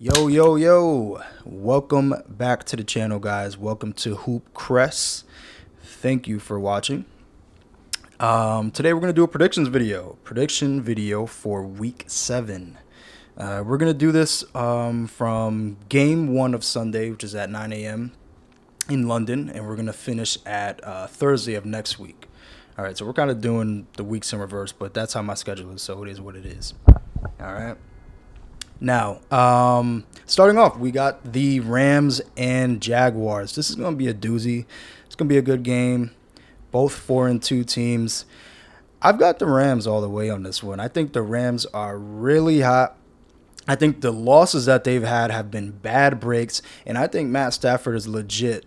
Yo, yo, yo. Welcome back to the channel, guys. Welcome to Hoop Crest. Thank you for watching. Today we're going to do a prediction video for week 7. We're going to do this from game 1 of Sunday, which is at 9 a.m. in London, and we're going to finish at Thursday of next week. All right, so we're kind of doing the weeks in reverse, but that's how my schedule is, so it is what it is. All right. Now, starting off, we got the Rams and Jaguars. This is going to be a doozy. It's going to be a good game. Both 4-2 teams. I've got the Rams all the way on this one. I think the Rams are really hot. I think the losses that they've had have been bad breaks, and I think Matt Stafford is legit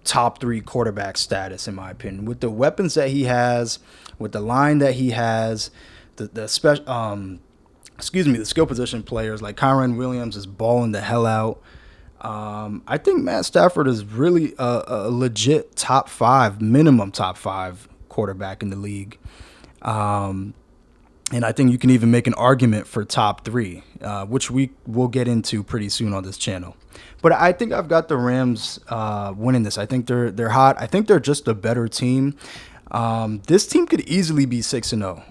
top 3 quarterback status, in my opinion. With the weapons that he has, with the line that he has, the skill position players like Kyron Williams is balling the hell out. I think Matt Stafford is really a legit minimum top 5 quarterback in the league. And I think you can even make an argument for top 3, which we will get into pretty soon on this channel. But I think I've got the Rams winning this. I think they're hot. I think they're just a better team. This team could easily be 6-0,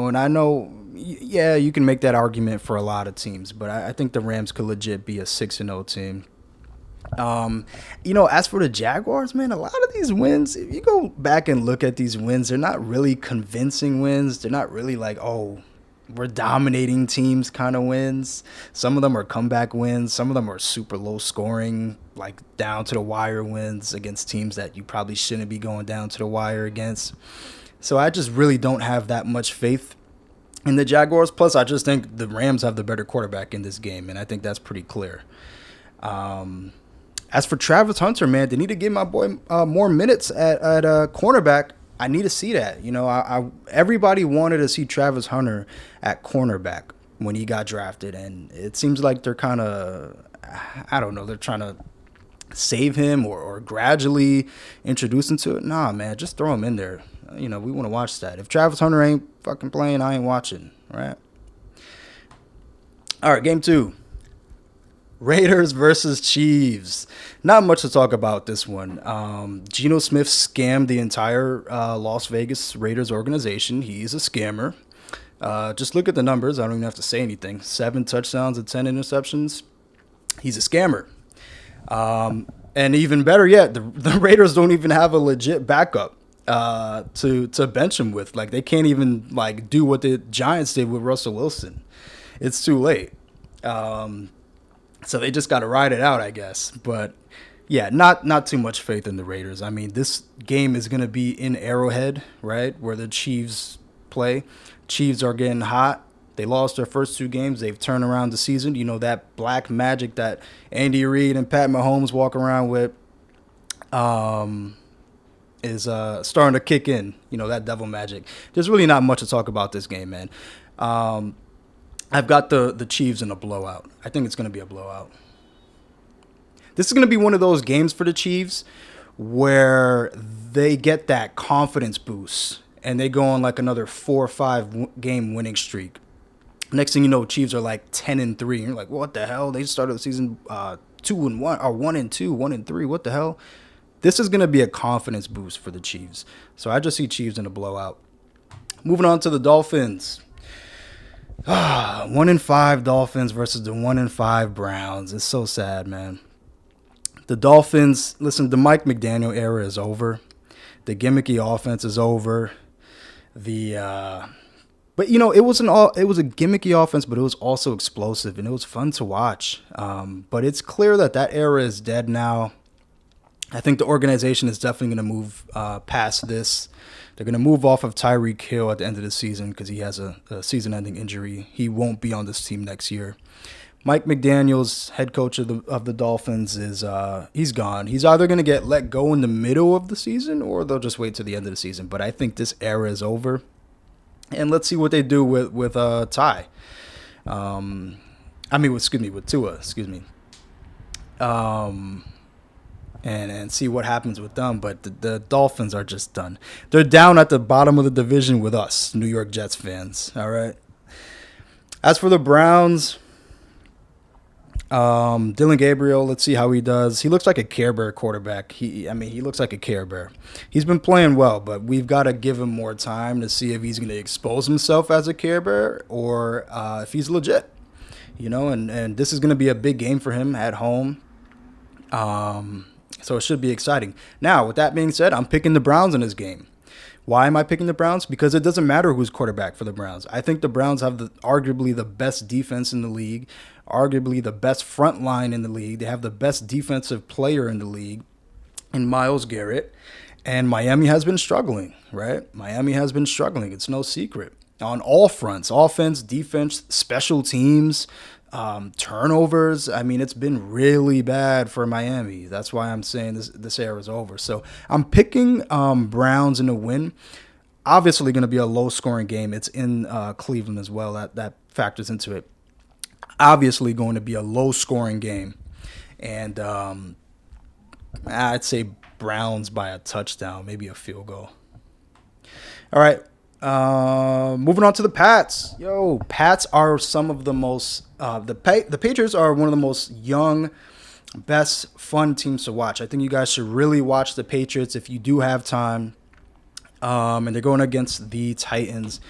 and I know, yeah, you can make that argument for a lot of teams, but I think the Rams could legit be a 6-0 team. As for the Jaguars, man, a lot of these wins, if you go back and look at these wins, they're not really convincing wins. They're not really like, oh, we're dominating teams kind of wins. Some of them are comeback wins. Some of them are super low scoring, like down to the wire wins against teams that you probably shouldn't be going down to the wire against. So I just really don't have that much faith in the Jaguars. Plus, I just think the Rams have the better quarterback in this game, and I think that's pretty clear. As for Travis Hunter, man, they need to give my boy more minutes at cornerback. I need to see that. Everybody wanted to see Travis Hunter at cornerback when he got drafted, and it seems like they're kind of, I don't know, they're trying to save him or gradually introduce him to it. Nah, man, just throw him in there. We want to watch that. If Travis Hunter ain't fucking playing, I ain't watching, right? All right, game 2. Raiders versus Chiefs. Not much to talk about this one. Geno Smith scammed the entire Las Vegas Raiders organization. He's a scammer. Just look at the numbers. I don't even have to say anything. 7 touchdowns and 10 interceptions. He's a scammer. And even better yet, the Raiders don't even have a legit backup to bench him with. Like, they can't even do what the Giants did with Russell Wilson. It's too late. So they just got to ride it out, I guess. But, yeah, not too much faith in the Raiders. I mean, this game is going to be in Arrowhead, right, where the Chiefs play. Chiefs are getting hot. They lost their first 2 games. They've turned around the season. That black magic that Andy Reid and Pat Mahomes walk around with is starting to kick in, that devil magic. There's really not much to talk about this game, man. I've got the Chiefs in a blowout. I think it's going to be a blowout. This is going to be one of those games for the Chiefs where they get that confidence boost and they go on like another 4 or 5 game winning streak. Next thing you know, Chiefs are like 10-3. And you're like, what the hell? They started the season 2-1 or 1-2, 1-3. What the hell? This is going to be a confidence boost for the Chiefs. So I just see Chiefs in a blowout. Moving on to the Dolphins. 1-5 Dolphins versus the 1-5 Browns. It's so sad, man. The Dolphins, listen, the Mike McDaniel era is over. The gimmicky offense is over. But it was a gimmicky offense, but it was also explosive and it was fun to watch. But it's clear that era is dead now. I think the organization is definitely going to move past this. They're going to move off of Tyreek Hill at the end of the season because he has a season-ending injury. He won't be on this team next year. Mike McDaniels, head coach of the Dolphins, he's gone. He's either going to get let go in the middle of the season or they'll just wait till the end of the season. But I think this era is over. And let's see what they do with Ty. With Tua. Excuse me. And see what happens with them. But the Dolphins are just done. They're down at the bottom of the division with us, New York Jets fans. All right. As for the Browns, Dylan Gabriel, let's see how he does. He looks like a Care Bear quarterback. He looks like a Care Bear. He's been playing well, but we've got to give him more time to see if he's going to expose himself as a Care Bear or if he's legit. And this is going to be a big game for him at home. So it should be exciting. Now, with that being said, I'm picking the Browns in this game. Why am I picking the Browns? Because it doesn't matter who's quarterback for the Browns. I think the Browns have arguably the best defense in the league, arguably the best front line in the league. They have the best defensive player in the league in Myles Garrett. And Miami has been struggling, right? Miami has been struggling. It's no secret. On all fronts, offense, defense, special teams, turnovers. I mean, it's been really bad for Miami. That's why I'm saying this era is over. So I'm picking Browns in the win. Obviously going to be a low-scoring game. It's in Cleveland as well. That factors into it. Obviously going to be a low-scoring game. And I'd say Browns by a touchdown, maybe a field goal. All right. Moving on to the Pats. Pats are some of the most the Patriots are one of the most young, best, fun teams to watch. I think you guys should really watch the Patriots if you do have time. And they're going against the Titans.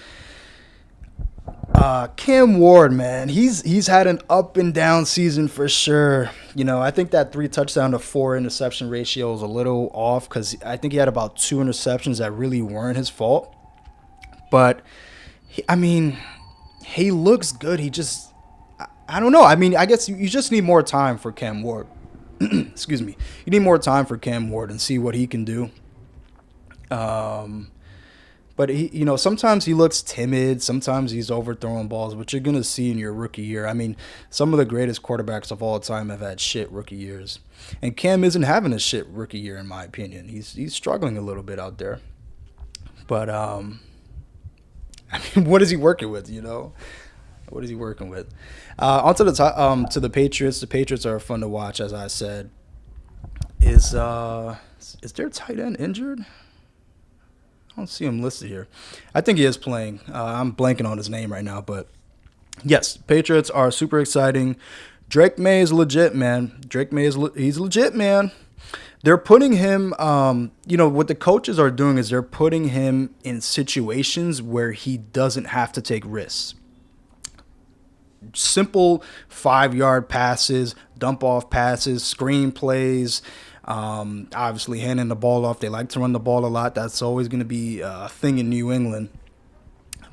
Cam Ward, man, he's had an up and down season for sure. I think that 3 touchdown to 4 interception ratio is a little off because I think he had about 2 interceptions that really weren't his fault. But, he looks good. He just, I don't know. I guess you just need more time for Cam Ward. Excuse me. You need more time for Cam Ward and see what he can do. But sometimes he looks timid. Sometimes he's overthrowing balls, which you're going to see in your rookie year. Some of the greatest quarterbacks of all time have had shit rookie years. And Cam isn't having a shit rookie year, in my opinion. He's struggling a little bit out there. But, what is he working with, What is he working with? On to the Patriots. The Patriots are fun to watch, as I said. Is their tight end injured? I don't see him listed here. I think he is playing. I'm blanking on his name right now, but yes, Patriots are super exciting. Drake May is legit, man. He's legit, man. They're putting him, what the coaches are doing is they're putting him in situations where he doesn't have to take risks. Simple 5-yard passes, dump off passes, screen plays, obviously handing the ball off. They like to run the ball a lot. That's always going to be a thing in New England.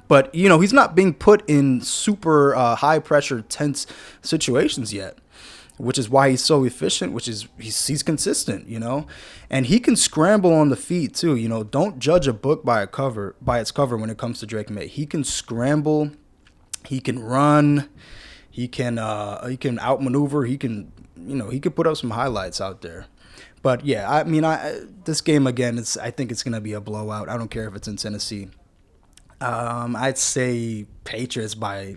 But, he's not being put in super high pressure, tense situations yet, which is why he's so efficient, which is he's consistent, and he can scramble on the feet too. Don't judge a book by its cover when it comes to Drake May. He can scramble, he can run, he can outmaneuver, he can put up some highlights out there. But yeah, this game again, I think it's gonna be a blowout. I don't care if it's in Tennessee. I'd say Patriots by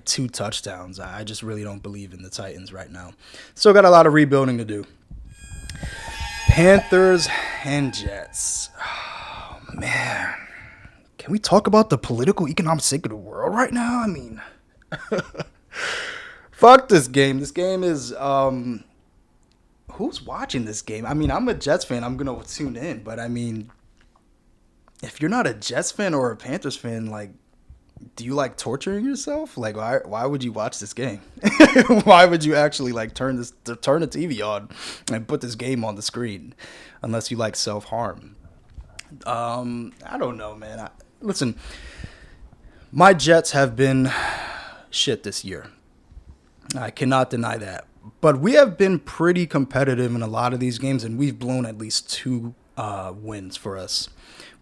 2 touchdowns. I just really don't believe in the Titans right now. Still got a lot of rebuilding to do. Panthers and Jets. Oh, man. Can we talk about the political economic state of the world right now? Fuck this game. This game is, who's watching this game? I'm a Jets fan. I'm going to tune in. But, if you're not a Jets fan or a Panthers fan, do you like torturing yourself? Why would you watch this game? Why would you actually turn the TV on and put this game on the screen? Unless you like self-harm. I don't know, man. Listen, my Jets have been shit this year. I cannot deny that. But we have been pretty competitive in a lot of these games, and we've blown at least 2 wins for us.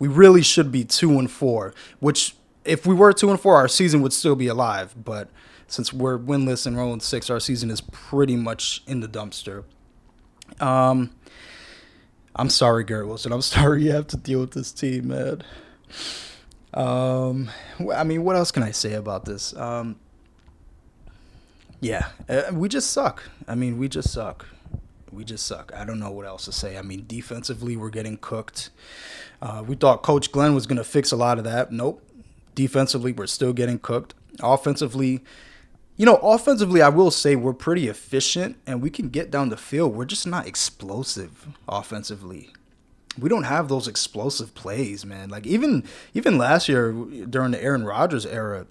We really should be 2-4, which if we were 2-4, our season would still be alive. But since we're winless and 0-6, our season is pretty much in the dumpster. I'm sorry, Garrett Wilson. I'm sorry you have to deal with this team, man. What else can I say about this? We just suck. We just suck. I don't know what else to say. Defensively, we're getting cooked. We thought Coach Glenn was going to fix a lot of that. Nope. Defensively, we're still getting cooked. Offensively, Offensively, I will say we're pretty efficient and we can get down the field. We're just not explosive offensively. We don't have those explosive plays, man. Like even last year during the Aaron Rodgers era,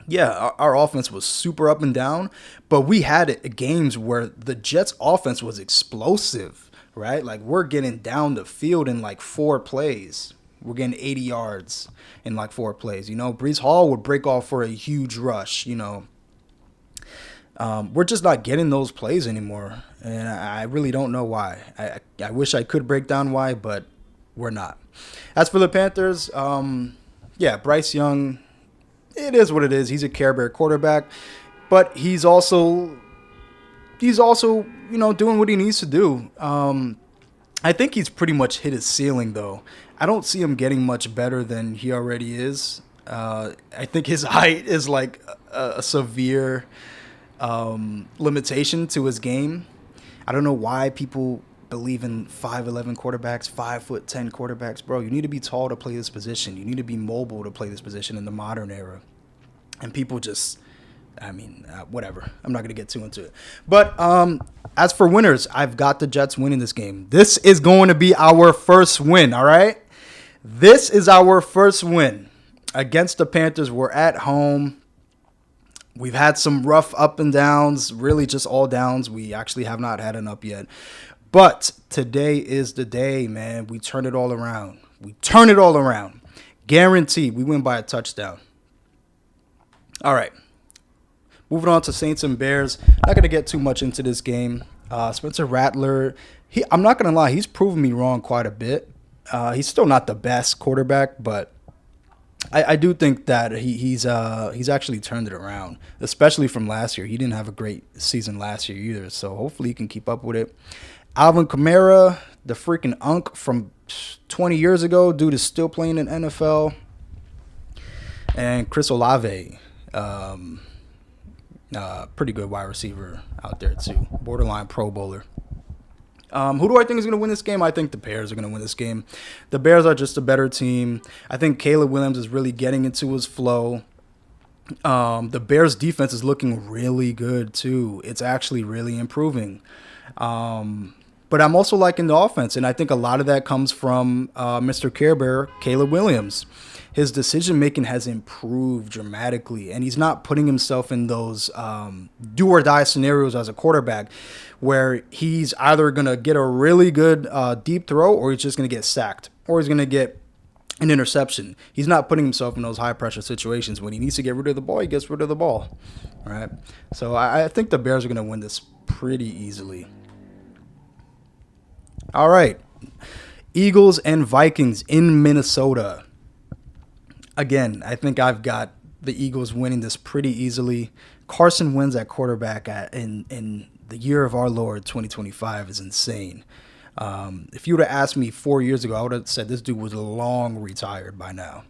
yeah, our offense was super up and down, but we had games where the Jets' offense was explosive, right? Like we're getting down the field in like 4 plays. We're getting 80 yards in like 4 plays. Brees Hall would break off for a huge rush. We're just not getting those plays anymore, and I really don't know why. I wish I could break down why, but we're not. As for the Panthers, yeah, Bryce Young, it is what it is. He's a Care Bear quarterback, but he's also doing what he needs to do. I think he's pretty much hit his ceiling, though. I don't see him getting much better than he already is. I think his height is like a severe limitation to his game. I don't know why people believe in 5'11 quarterbacks, 5'10 quarterbacks. Bro, you need to be tall to play this position. You need to be mobile to play this position in the modern era. And people just, whatever. I'm not going to get too into it. But as for winners, I've got the Jets winning this game. This is going to be our first win, all right? This is our first win against the Panthers. We're at home. We've had some rough up and downs, really just all downs. We actually have not had an up yet. But today is the day, man. We turn it all around. Guaranteed. We win by a touchdown. All right. Moving on to Saints and Bears. Not going to get too much into this game. Spencer Rattler, I'm not going to lie, he's proven me wrong quite a bit. He's still not the best quarterback, but I do think that he's actually turned it around, especially from last year. He didn't have a great season last year either, so hopefully he can keep up with it. Alvin Kamara, the freaking unk from 20 years ago, dude is still playing in NFL. And Chris Olave, pretty good wide receiver out there too, borderline Pro Bowler. Who do I think is going to win this game? I think the Bears are going to win this game. The Bears are just a better team. I think Caleb Williams is really getting into his flow. The Bears defense is looking really good too. It's actually really improving. But I'm also liking the offense, and I think a lot of that comes from Mr. Care Bear, Caleb Williams. His decision-making has improved dramatically, and he's not putting himself in those do-or-die scenarios as a quarterback where he's either going to get a really good deep throw or he's just going to get sacked or he's going to get an interception. He's not putting himself in those high-pressure situations. When he needs to get rid of the ball, he gets rid of the ball. All right? So I think the Bears are going to win this pretty easily. All right. Eagles and Vikings in Minnesota. Again, I think I've got the Eagles winning this pretty easily. Carson Wentz at quarterback in the year of our Lord, 2025, is insane. If you would have asked me 4 years ago, I would have said this dude was long retired by now.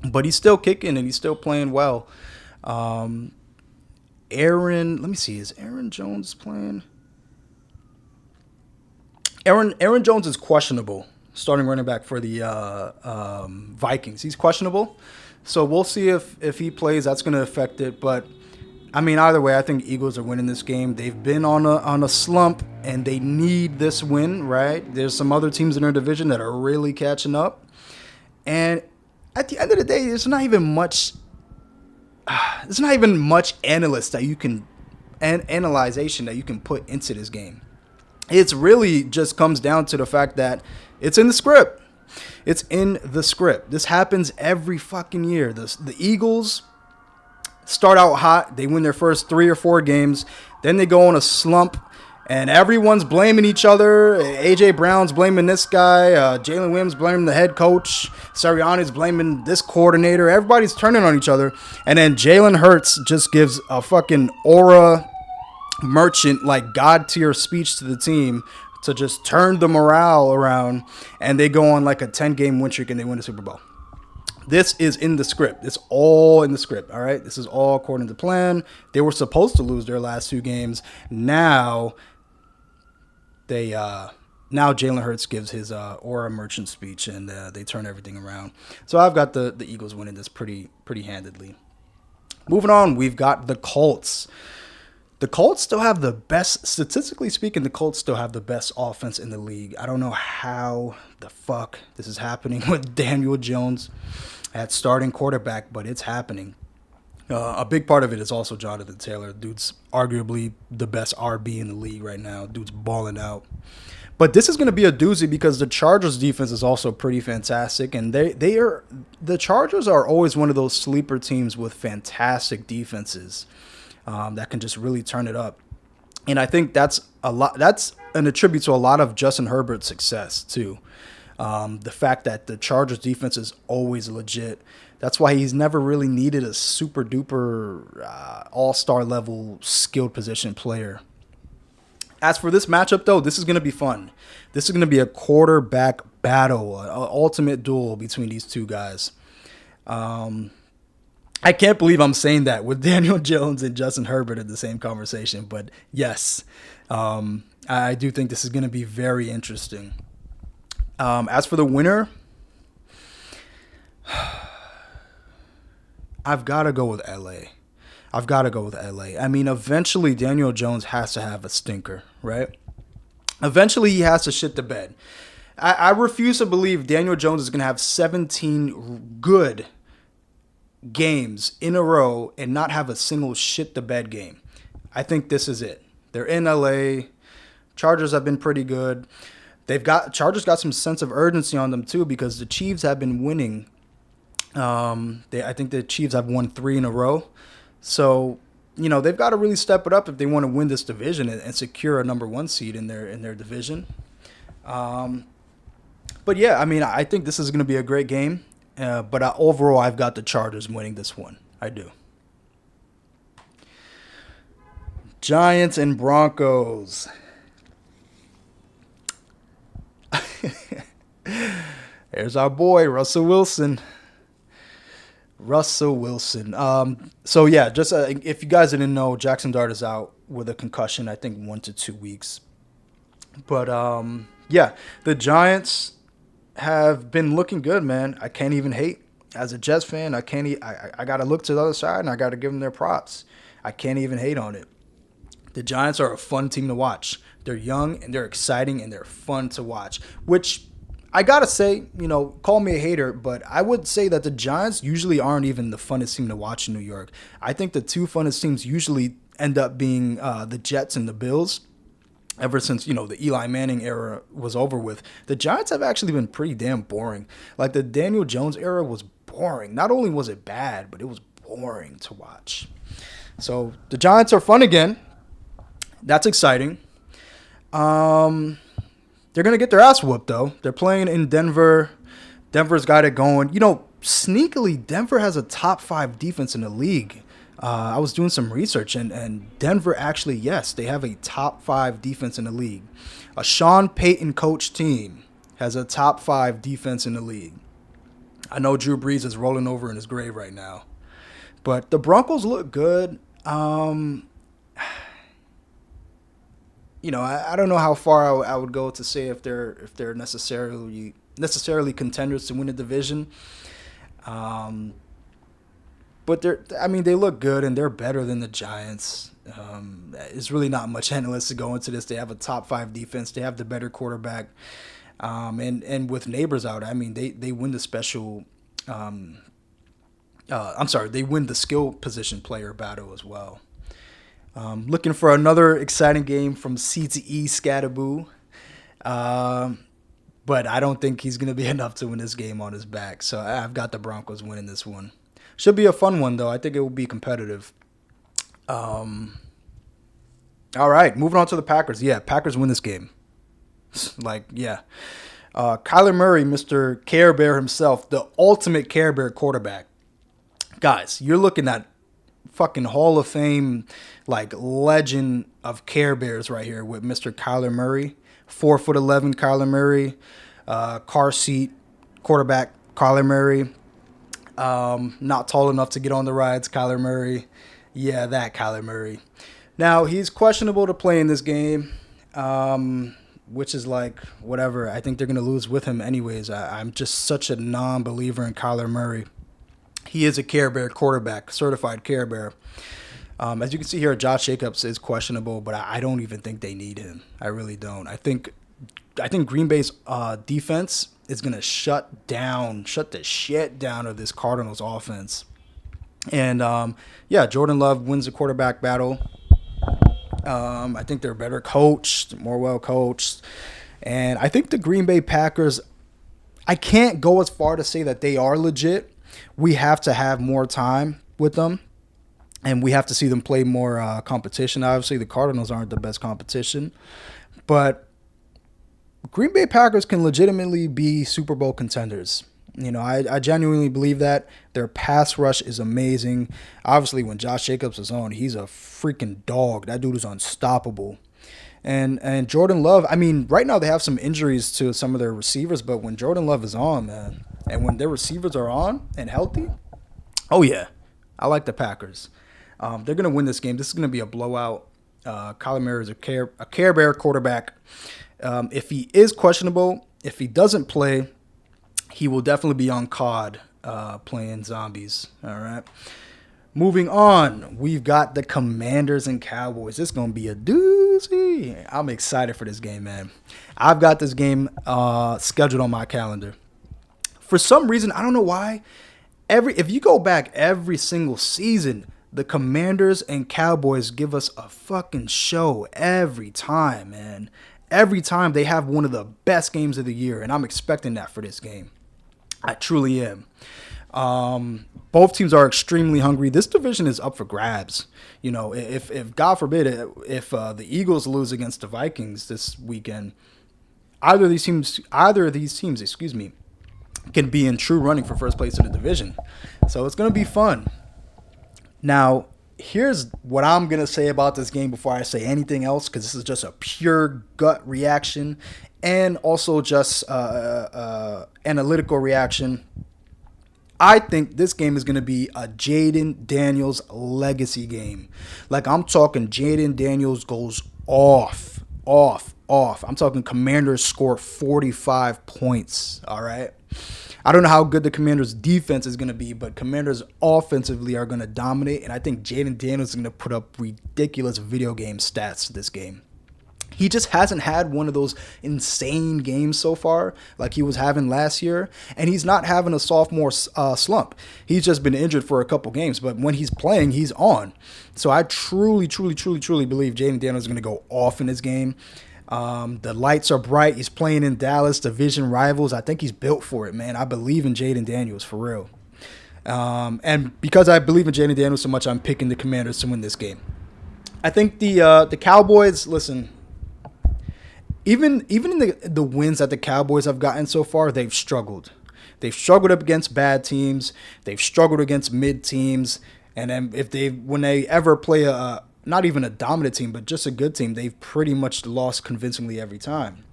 But he's still kicking and he's still playing well. Let me see, is Aaron Jones playing? Aaron Jones is questionable, starting running back for the Vikings. He's questionable. So we'll see if he plays. That's going to affect it. But, either way, I think Eagles are winning this game. They've been on a slump, and they need this win, right? There's some other teams in their division that are really catching up. And at the end of the day, there's not even much analyzation that you can put into this game. It's really just comes down to the fact that it's in the script. It's in the script. This happens every fucking year. The Eagles start out hot. They win their first 3 or 4 games. Then they go on a slump, and everyone's blaming each other. A.J. Brown's blaming this guy. Jalen Williams blaming the head coach. Sirianni's blaming this coordinator. Everybody's turning on each other. And then Jalen Hurts just gives a fucking aura merchant, like God tier speech to the team to just turn the morale around, and they go on like a 10-game win streak and they win the Super Bowl. This is in the script. It's all in the script, all right? This is all according to plan. They were supposed to lose their last 2 games. Now Jalen Hurts gives his aura merchant speech, and they turn everything around. So I've got the Eagles winning this pretty handedly. Moving on, we've got the Colts. The Colts still have the best, statistically speaking, the Colts still have the best offense in the league. I don't know how the fuck this is happening with Daniel Jones at starting quarterback, but it's happening. A big part of it is also Jonathan Taylor. Dude's arguably the best RB in the league right now. Dude's balling out. But this is going to be a doozy because the Chargers defense is also pretty fantastic, and the Chargers are always one of those sleeper teams with fantastic defenses that can just really turn it up. And I think that's a lot. That's an attribute to a lot of Justin Herbert's success too. The fact that the Chargers defense is always legit. That's why he's never really needed a super duper all-star level skilled position player. As for this matchup, though, this is going to be fun. This is going to be a quarterback battle, an ultimate duel between these two guys. I can't believe I'm saying that with Daniel Jones and Justin Herbert in the same conversation, but yes, I do think this is going to be very interesting. As for the winner, I've got to go with LA. I mean, eventually Daniel Jones has to have a stinker, right? Eventually he has to shit the bed. I refuse to believe Daniel Jones is going to have 17 good games in a row and not have a single shit the bed game. I think this is it. They're in LA. Chargers have been pretty good. Chargers got some sense of urgency on them too because the Chiefs have been winning. I think the Chiefs have won 3 in a row. So, they've got to really step it up if they want to win this division and secure a number 1 seed in their division. But yeah, I mean, I think this is going to be a great game. But overall, I've got the Chargers winning this one. I do. Giants and Broncos. There's our boy, Russell Wilson. So yeah, just if you guys didn't know, Jackson Dart is out with a concussion, I think 1 to 2 weeks. But yeah, the Giants have been looking good, man. I can't even hate. As a Jets fan, I got to look to the other side and I got to give them their props. I can't even hate on it. The Giants are a fun team to watch. They're young and they're exciting and they're fun to watch, which I got to say, call me a hater, but I would say that the Giants usually aren't even the funnest team to watch in New York. I think the 2 funnest teams usually end up being the Jets and the Bills. Ever since, the Eli Manning era was over with, the Giants have actually been pretty damn boring. Like the Daniel Jones era was boring. Not only was it bad, but it was boring to watch. So the Giants are fun again. That's exciting. They're going to get their ass whooped, though. They're playing in Denver. Denver's got it going. Sneakily, Denver has a top 5 defense in the league. I was doing some research, and Denver actually, yes, they have a top 5 defense in the league. A Sean Payton coach team has a top 5 defense in the league. I know Drew Brees is rolling over in his grave right now. But the Broncos look good. I don't know how far I would go to say if they're necessarily contenders to win the division. But they look good and they're better than the Giants. It's really not much analysts to go into this. They have a top 5 defense. They have the better quarterback. And with Neighbors out, they win the special. They win the skill position player battle as well. Looking for another exciting game from C to E Scatterboo. But I don't think he's going to be enough to win this game on his back. So I've got the Broncos winning this one. Should be a fun one, though. I think it will be competitive. All right, moving on to the Packers. Yeah, Packers win this game. Kyler Murray, Mr. Care Bear himself, the ultimate Care Bear quarterback. Guys, you're looking at fucking Hall of Fame, legend of Care Bears right here with Mr. Kyler Murray. 4'11" Kyler Murray. Car seat quarterback Kyler Murray. Not tall enough to get on the rides, Kyler Murray. Yeah, that Kyler Murray. Now, he's questionable to play in this game, which is whatever. I think they're going to lose with him anyways. I'm just such a non-believer in Kyler Murray. He is a Care Bear quarterback, certified Care Bear. As you can see here, Josh Jacobs is questionable, but I don't even think they need him. I really don't. I think Green Bay's defense is going to shut the shit down of this Cardinals offense. And, yeah, Jordan Love wins the quarterback battle. I think they're better coached, more well coached. And I think the Green Bay Packers, I can't go as far to say that they are legit. We have to have more time with them, and we have to see them play more competition. Obviously, the Cardinals aren't the best competition, but Green Bay Packers can legitimately be Super Bowl contenders. I genuinely believe that. Their pass rush is amazing. Obviously, when Josh Jacobs is on, he's a freaking dog. That dude is unstoppable. And Jordan Love, I mean, right now they have some injuries to some of their receivers, but when Jordan Love is on, man, and when their receivers are on and healthy, oh, yeah, I like the Packers. They're going to win this game. This is going to be a blowout. Kyler Murray is a Care Bear quarterback. If he is questionable, if he doesn't play, he will definitely be on COD playing zombies. All right. Moving on, we've got the Commanders and Cowboys. This is going to be a doozy. I'm excited for this game, man. I've got this game scheduled on my calendar. For some reason, I don't know why, if you go back every single season, the Commanders and Cowboys give us a fucking show every time, man. Every time they have one of the best games of the year, and I'm expecting that for this game. I truly am. Both teams are extremely hungry. This division is up for grabs. If God forbid, if the Eagles lose against the Vikings this weekend, either of these teams, can be in true running for first place in the division. So it's going to be fun. Now, here's what I'm going to say about this game before I say anything else, because this is just a pure gut reaction and also just analytical reaction. I think this game is going to be a Jaden Daniels legacy game. Like, I'm talking Jaden Daniels goes off. I'm talking Commanders score 45 points, all right? I don't know how good the Commanders' defense is going to be, but Commanders offensively are going to dominate, and I think Jaden Daniels is going to put up ridiculous video game stats this game. He just hasn't had one of those insane games so far like he was having last year, and he's not having a sophomore slump. He's just been injured for a couple games, but when he's playing, he's on. So I truly believe Jaden Daniels is going to go off in this game. The lights are bright. He's playing in Dallas, division rivals. I think he's built for it, man. I believe in Jaden Daniels for real. And because I believe in Jaden Daniels so much, I'm picking the Commanders to win this game. I think the Cowboys, listen, even in the wins that the Cowboys have gotten so far, they've struggled. They've struggled up against bad teams. They've struggled against mid teams. And then when they ever play not even a dominant team, but just a good team, they've pretty much lost convincingly every time.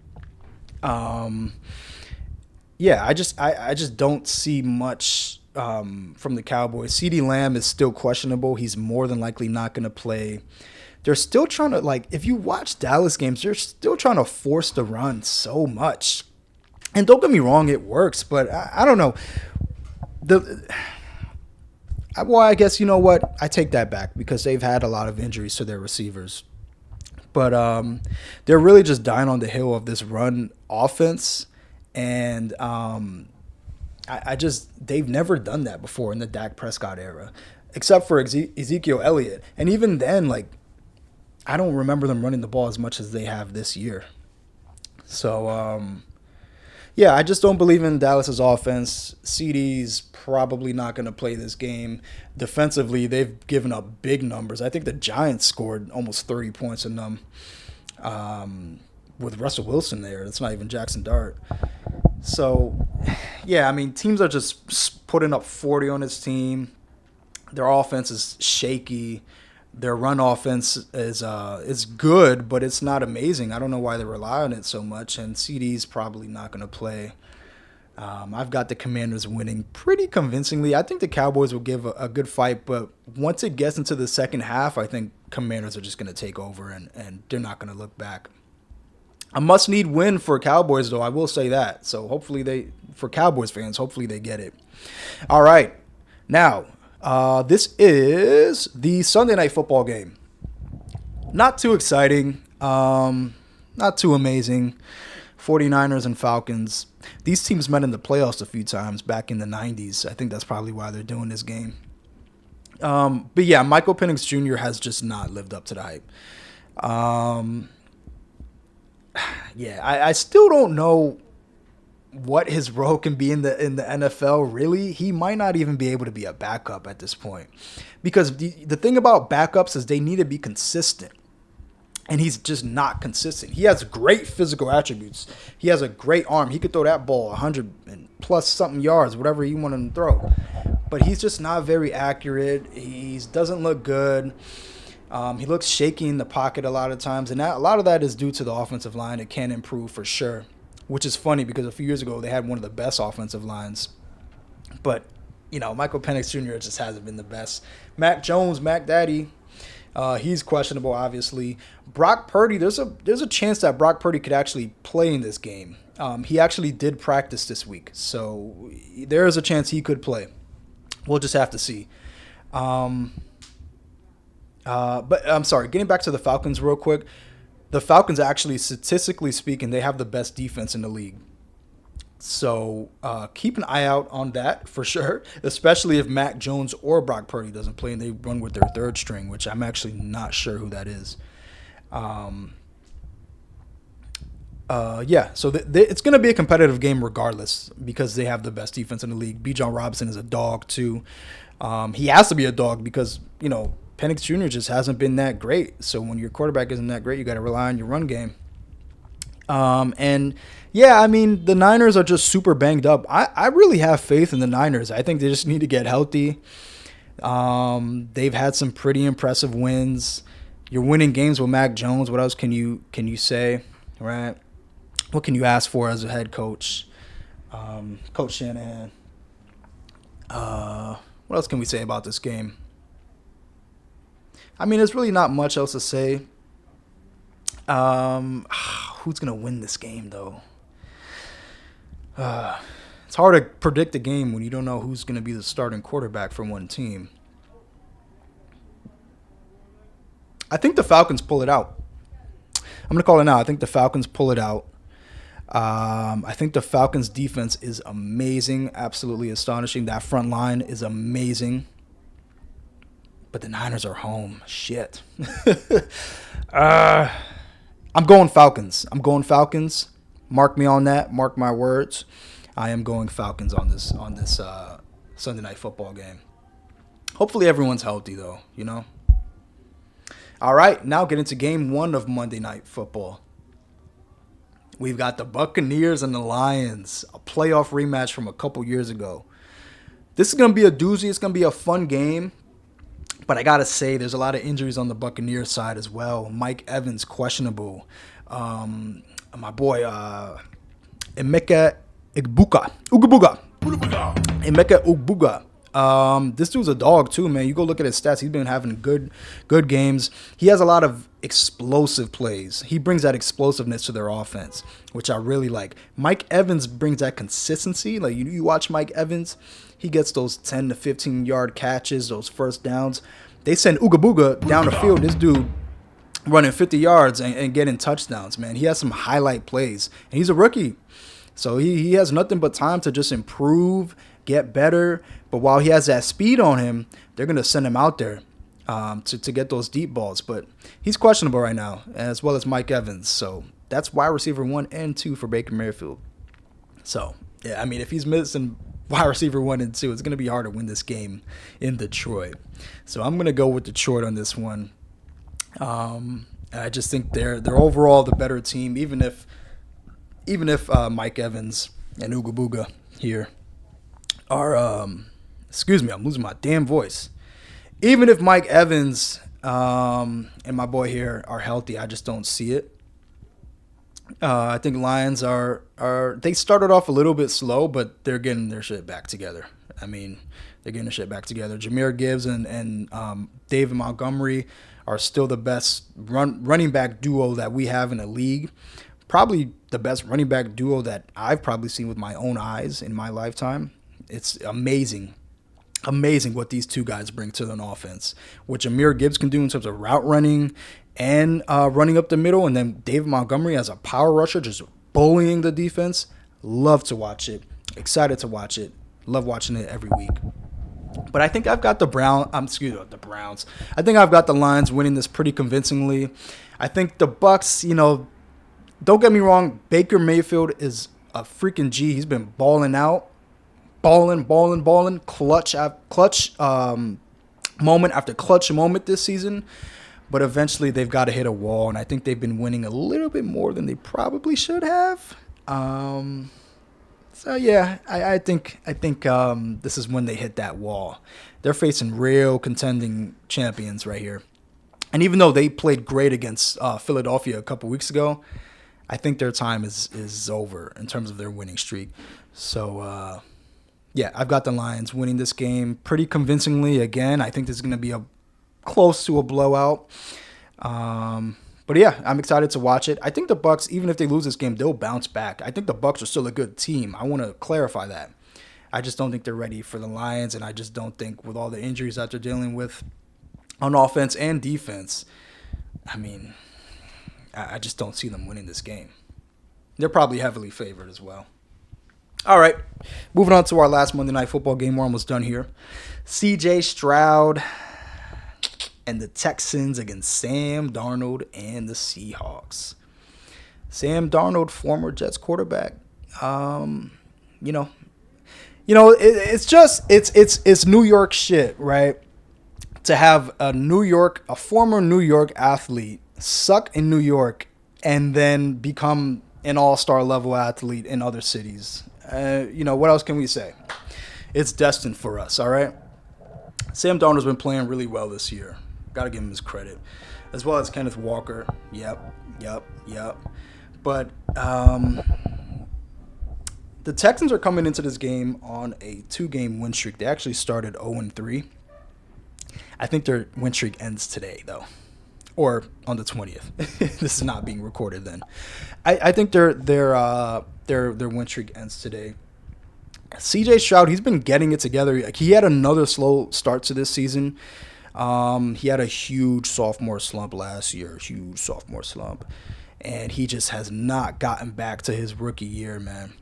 Yeah, I just don't see much from the Cowboys. CeeDee Lamb is still questionable. He's more than likely not going to play. They're still trying to, if you watch Dallas games, they're still trying to force the run so much. And don't get me wrong, it works, but I don't know. Well, I guess, you know what? I take that back because they've had a lot of injuries to their receivers. But they're really just dying on the hill of this run offense. And they've never done that before in the Dak Prescott era, except for Ezekiel Elliott. And even then, I don't remember them running the ball as much as they have this year. So, yeah, I just don't believe in Dallas's offense. CeeDee's probably not going to play this game. Defensively, they've given up big numbers. I think the Giants scored almost 30 points in them with Russell Wilson there. It's not even Jackson Dart. So, yeah, I mean, teams are just putting up 40 on this team. Their offense is shaky. Their run offense is good, but it's not amazing. I don't know why they rely on it so much, and CeeDee's probably not going to play. I've got the Commanders winning pretty convincingly. I think the Cowboys will give a good fight, but once it gets into the second half, I think Commanders are just going to take over, and they're not going to look back. A must-need win for Cowboys, though, I will say that. So hopefully for Cowboys fans, hopefully they get it. All right. Now, this is the Sunday night football game. Not too exciting. Not too amazing. 49ers and Falcons. These teams met in the playoffs a few times back in the 90s. I think that's probably why they're doing this game. But yeah, Michael Penix Jr. has just not lived up to the hype. Yeah, I still don't know what his role can be in the NFL. Really, he might not even be able to be a backup at this point, because the thing about backups is they need to be consistent, and he's just not consistent. He has great physical attributes. He has a great arm. He could throw that ball 100 and plus something yards, whatever you want him to throw. But he's just not very accurate. He doesn't look good. He looks shaky in the pocket a lot of times, and a lot of that is due to the offensive line. It can improve for sure, which is funny because a few years ago they had one of the best offensive lines. But, Michael Penix Jr. just hasn't been the best. Mac Jones, Mac Daddy, he's questionable, obviously. Brock Purdy, there's a chance that Brock Purdy could actually play in this game. He actually did practice this week, so there is a chance he could play. We'll just have to see. But I'm sorry, getting back to the Falcons real quick. The Falcons actually, statistically speaking, they have the best defense in the league. So keep an eye out on that for sure, especially if Mac Jones or Brock Purdy doesn't play and they run with their third string, which I'm actually not sure who that is. Yeah, so it's going to be a competitive game regardless because they have the best defense in the league. Bijan Robinson is a dog too. He has to be a dog because, Penix Jr. just hasn't been that great. So when your quarterback isn't that great, you got to rely on your run game. And yeah, I mean, the Niners are just super banged up. I really have faith in the Niners. I think they just need to get healthy. They've had some pretty impressive wins. You're winning games with Mac Jones. What else can you say, right? What can you ask for as a head coach? Coach Shanahan. What else can we say about this game? I mean, there's really not much else to say. Who's going to win this game, though? It's hard to predict a game when you don't know who's going to be the starting quarterback for one team. I think the Falcons pull it out. I'm going to call it now. I think the Falcons pull it out. I think the Falcons' defense is amazing, absolutely astonishing. That front line is amazing. But the Niners are home. Shit. I'm going Falcons. Mark me on that. Mark my words. I am going Falcons on this Sunday night football game. Hopefully everyone's healthy, though, All right, now get into game 1 of Monday Night Football. We've got the Buccaneers and the Lions, a playoff rematch from a couple years ago. This is going to be a doozy. It's going to be a fun game. But I got to say, there's a lot of injuries on the Buccaneers side as well. Mike Evans, questionable. My boy, Emeka Egbuka. Emeka Ugbuga. This dude's a dog too, man. You go look at his stats. He's been having good games. He has a lot of explosive plays. He brings that explosiveness to their offense, which I really like. Mike Evans brings that consistency. Like you watch Mike Evans, he gets those 10 to 15 yard catches, those first downs. They send Ugabuga down the field. This dude running 50 yards and getting touchdowns, man. He has some highlight plays, and he's a rookie. So he has nothing but time to just improve, get better. But while he has that speed on him, they're going to send him out there to get those deep balls. But he's questionable right now, as well as Mike Evans. So that's wide receiver 1 and 2 for Baker Mayfield. So, yeah, I mean, if he's missing wide receiver 1 and 2, it's going to be hard to win this game in Detroit. So I'm going to go with Detroit on this one. I just think they're overall the better team, even if Mike Evans and Ugabuga here are excuse me, I'm losing my damn voice. Even if Mike Evans and my boy here are healthy, I just don't see it. I think Lions are they started off a little bit slow, but they're getting their shit back together. I mean, they're getting their shit back together. Jahmyr Gibbs and David Montgomery are still the best running back duo that we have in the league. Probably the best running back duo that I've probably seen with my own eyes in my lifetime. It's amazing amazing what these two guys bring to an offense. What Jahmyr Gibbs can do in terms of route running and running up the middle, and then David Montgomery as a power rusher just bullying the defense. Love to watch it. Excited to watch it. Love watching it every week. But I think I've got the Browns. I think I've got the Lions winning this pretty convincingly. I think the Bucks, don't get me wrong, Baker Mayfield is a freaking G. He's been balling out. Balling, clutch moment after clutch moment this season. But eventually they've got to hit a wall, and I think they've been winning a little bit more than they probably should have. So yeah, I think this is when they hit that wall. They're facing real contending champions right here. And even though they played great against Philadelphia a couple weeks ago, I think their time is over in terms of their winning streak. So yeah, I've got the Lions winning this game pretty convincingly again. I think this is going to be close to a blowout. But yeah, I'm excited to watch it. I think the Bucks, even if they lose this game, they'll bounce back. I think the Bucks are still a good team. I want to clarify that. I just don't think they're ready for the Lions, and I just don't think with all the injuries that they're dealing with on offense and defense, I just don't see them winning this game. They're probably heavily favored as well. All right, moving on to our last Monday Night Football game. We're almost done here. C.J. Stroud and the Texans against Sam Darnold and the Seahawks. Sam Darnold, former Jets quarterback. It's New York shit, right? To have a former New York athlete suck in New York and then become an all-star level athlete in other cities. What else can we say? It's destined for us, all right? Sam Darnold's been playing really well this year. Got to give him his credit. As well as Kenneth Walker. Yep. But the Texans are coming into this game on a 2-game win streak. They actually started 0-3. I think their win streak ends today, though. Or on the 20th. This is not being recorded then. I think their win streak ends today. C.J. Stroud, he's been getting it together. He had another slow start to this season. He had a huge sophomore slump last year. And he just has not gotten back to his rookie year, man.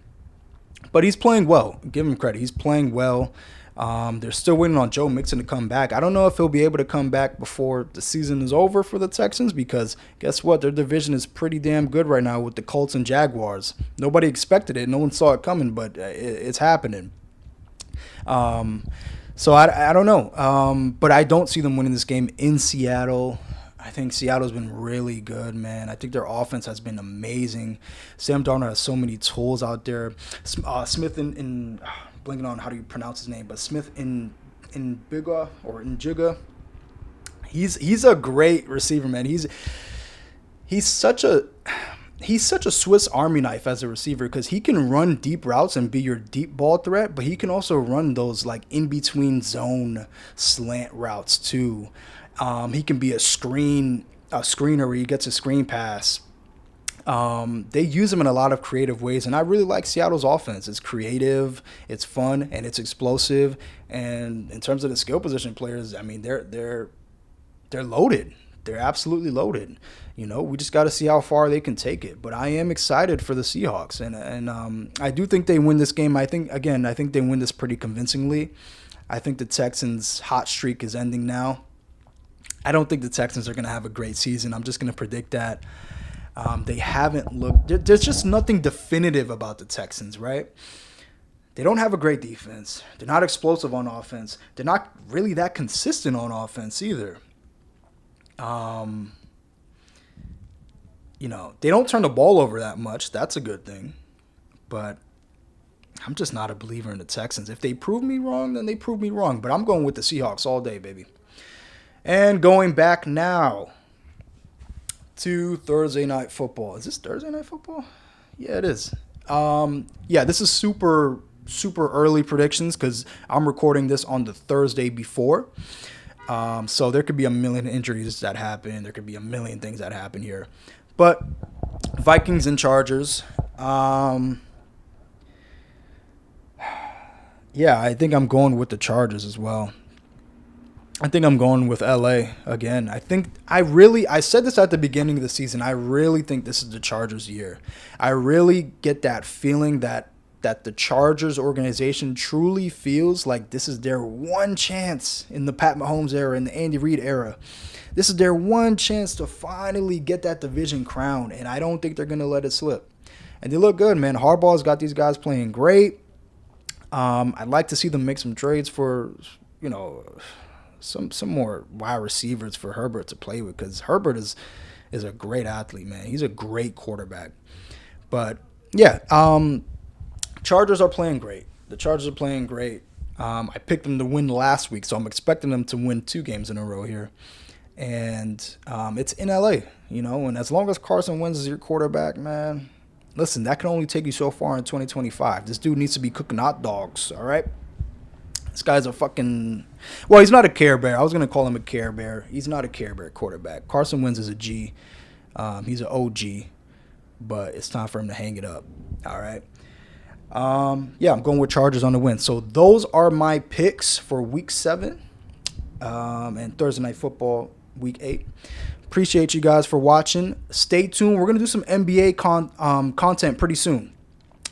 But he's playing well. Give him credit. He's playing well. They're still waiting on Joe Mixon to come back. I don't know if he'll be able to come back before the season is over for the Texans because guess what? Their division is pretty damn good right now with the Colts and Jaguars. Nobody expected it. No one saw it coming, but it's happening. So I don't know. But I don't see them winning this game in Seattle. I think Seattle's been really good, man. I think their offense has been amazing. Sam Darnold has so many tools out there. Smith in blanking on how do you pronounce his name, but Smith in Biga or in Jiga. He's a great receiver, man. He's such a Swiss Army knife as a receiver because he can run deep routes and be your deep ball threat, but he can also run those like in between zone slant routes too. He can be a screener where he gets a screen pass. They use him in a lot of creative ways, and I really like Seattle's offense. It's creative, it's fun, and it's explosive. And in terms of the skill position players, they're loaded. They're absolutely loaded. We just got to see how far they can take it. But I am excited for the Seahawks, and I do think they win this game. I think they win this pretty convincingly. I think the Texans' hot streak is ending now. I don't think the Texans are going to have a great season. I'm just going to predict that. They haven't looked. There's just nothing definitive about the Texans, right? They don't have a great defense. They're not explosive on offense. They're not really that consistent on offense either. They don't turn the ball over that much. That's a good thing. But I'm just not a believer in the Texans. If they prove me wrong, then they prove me wrong. But I'm going with the Seahawks all day, baby. And going back now to Thursday Night Football. Is this Thursday Night Football? Yeah, it is. This is super early predictions because I'm recording this on the Thursday before. So there could be a million injuries that happen. There could be a million things that happen here. But Vikings and Chargers. Yeah, I think I'm going with the Chargers as well. I think I'm going with LA again. I said this at the beginning of the season. I really think this is the Chargers' year. I really get that feeling that the Chargers organization truly feels like this is their one chance in the Pat Mahomes era, in the Andy Reid era. This is their one chance to finally get that division crown, and I don't think they're going to let it slip. And they look good, man. Harbaugh's got these guys playing great. I'd like to see them make some trades for, you know, some more wide receivers for Herbert to play with, because Herbert is a great athlete, man. He's a great quarterback. But yeah, Chargers are playing great. The Chargers are playing great. I picked them to win last week, so I'm expecting them to win 2 games in a row here. And it's in LA, you know. And as long as Carson Wentz is your quarterback, man, listen, that can only take you so far in 2025. This dude needs to be cooking hot dogs, all right? This guy's a fucking... Well, he's not a Care Bear. I was going to call him a Care Bear. He's not a Care Bear quarterback. Carson Wentz is a G. He's an OG. But it's time for him to hang it up, all right? Yeah, I'm going with Chargers on the win. So those are my picks for Week 7 and Thursday Night Football Week 8. Appreciate you guys for watching. Stay tuned. We're going to do some NBA content pretty soon.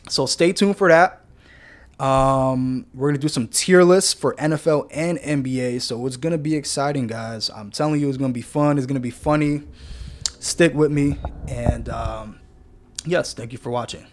So stay tuned for that. We're going to do some tier lists for NFL and NBA. So it's going to be exciting, guys. I'm telling you, it's going to be fun. It's going to be funny. Stick with me. And yes, thank you for watching.